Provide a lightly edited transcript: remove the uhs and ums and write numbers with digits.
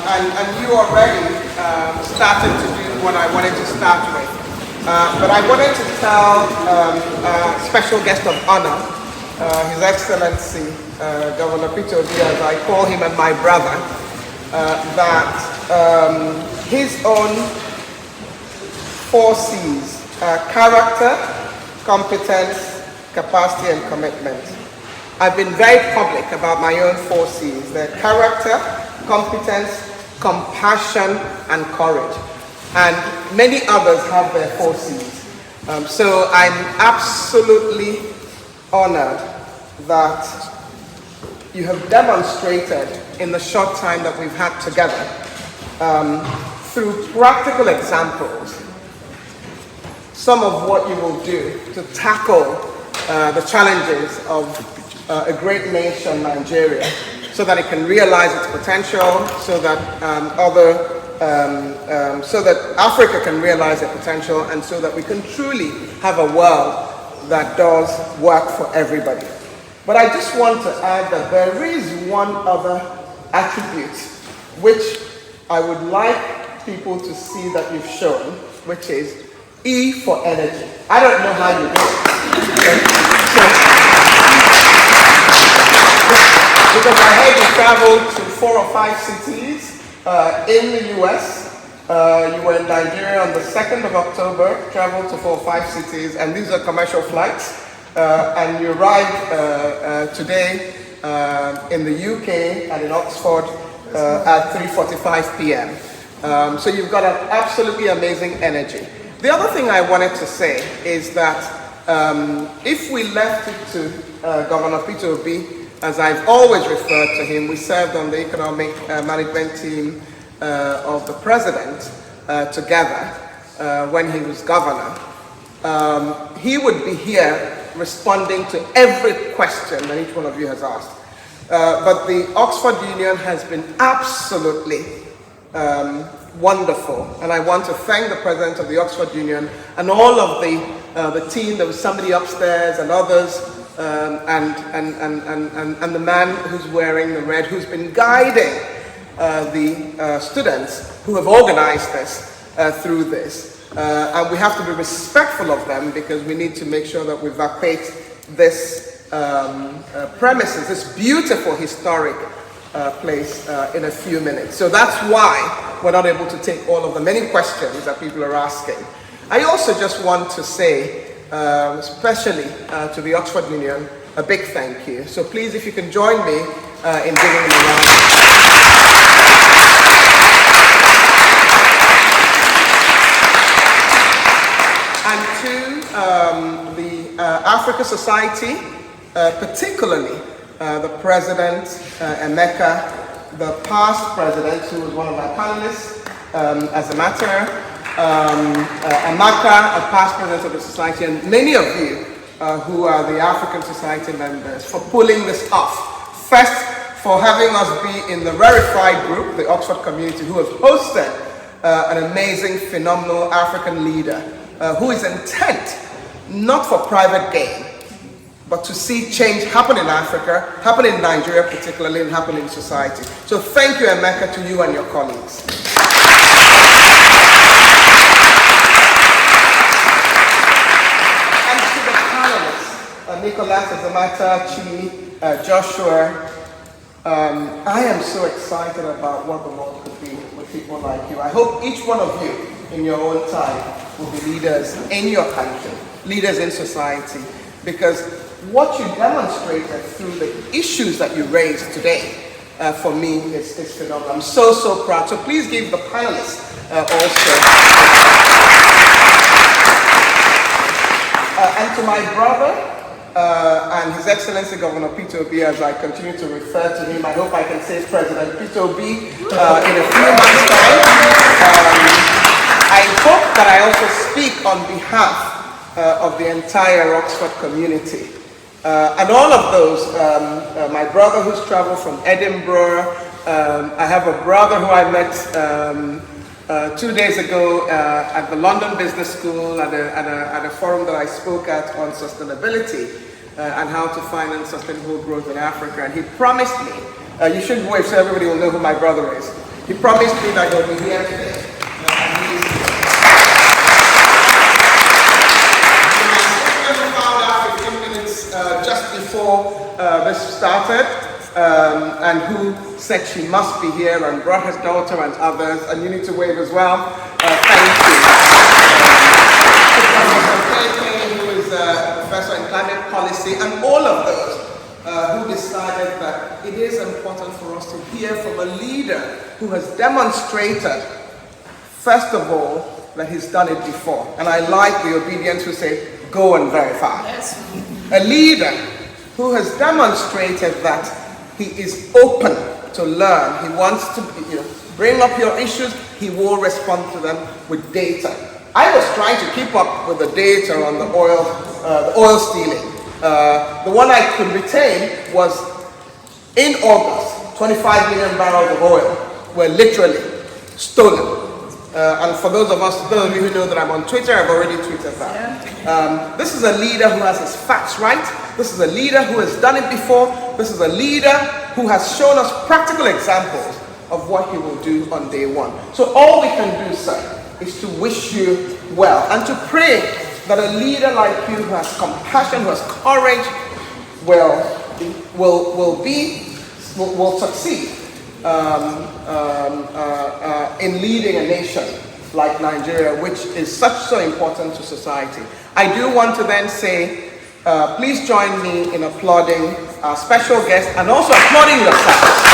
and you already started to do what I wanted to start with. But I wanted to tell a special guest of honor, His Excellency Governor PeterObi, as I call him, and my brother, that his own 4 C's, character, competence, capacity, and commitment. I've been very public about my own 4 C's, the character, competence, compassion, and courage. And many others have their 4 C's. So I'm absolutely honored that you have demonstrated in the short time that we've had together, through practical examples, some of what you will do to tackle the challenges of a great nation, Nigeria, so that it can realize its potential, so that so that Africa can realize its potential, and so that we can truly have a world that does work for everybody. But I just want to add that there is one other attribute which I would like people to see that you've shown, which is E for energy. I don't know how you do it. Because I heard you traveled to 4 or 5 cities in the US. You were in Nigeria on the 2nd of October, traveled to 4 or 5 cities, and these are commercial flights. And you arrived today in the UK and in Oxford at 3:45 p.m. So you've got an absolutely amazing energy. The other thing I wanted to say is that if we left it to Governor PeterObi, as I've always referred to him, we served on the economic management team of the president together when he was governor. He would be here responding to every question that each one of you has asked. But the Oxford Union has been absolutely wonderful, and I want to thank the president of the Oxford Union and all of the team. There was somebody upstairs and others, and the man who's wearing the red, who's been guiding the students who have organized this through this. And we have to be respectful of them, because we need to make sure that we vacate this premises, this beautiful historic place in a few minutes. So that's why we're not able to take all of the many questions that people are asking. I also just want to say, especially to the Oxford Union, a big thank you. So please, if you can join me in giving them a round. And to the Africa Society, particularly the President, Emeka, the past President, who was one of our panelists, as a matter, Amaka, a past President of the Society, and many of you who are the African Society members, for pulling this off. First, for having us be in the rarefied group, the Oxford community, who have hosted an amazing, phenomenal African leader, who is intent, not for private gain, but to see change happen in Africa, happen in Nigeria particularly, and happen in society. So thank you, Emeka, to you and your colleagues. And to the panelists, Nicholas, Azamata, Chi, Joshua, I am so excited about what the world could be with people like you. I hope each one of you, in your own time, will be leaders in your country, leaders in society, because what you demonstrated through the issues that you raised today, for me, is phenomenal. I'm so, so proud. So please give the panelists also. And to my brother, and His Excellency Governor PeterObi, as I continue to refer to him, I hope I can say President PeterObi in a few months' time. I hope that I also speak on behalf of the entire Oxford community. And all of those, my brother who's traveled from Edinburgh, I have a brother who I met 2 days ago at the London Business School at a forum that I spoke at on sustainability and how to finance sustainable growth in Africa. And he promised me, you should wave so everybody will know who my brother is. He promised me that he'll be here today. I found out 15 minutes just before this started, and who said she must be here and brought her daughter and others, and you need to wave as well. Thank you. Who is a professor in climate policy, and all of those who decided that it is important for us to hear from a leader who has demonstrated, first of all, that he's done it before. And I like the obedience who say, go and verify. Yes. A leader who has demonstrated that he is open to learn. He wants to bring up your issues. He will respond to them with data. I was trying to keep up with the data on the oil stealing. The one I could retain was in August, 25 million barrels of oil were literally stolen. And for those of you who know that I'm on Twitter, I've already tweeted that. This is a leader who has his facts right. This is a leader who has done it before. This is a leader who has shown us practical examples of what he will do on day one. So all we can do, sir, is to wish you well and to pray that a leader like you who has compassion, who has courage, will succeed in leading a nation like Nigeria, which is so important to society. I do want to then say, please join me in applauding our special guest and also applauding yourselves.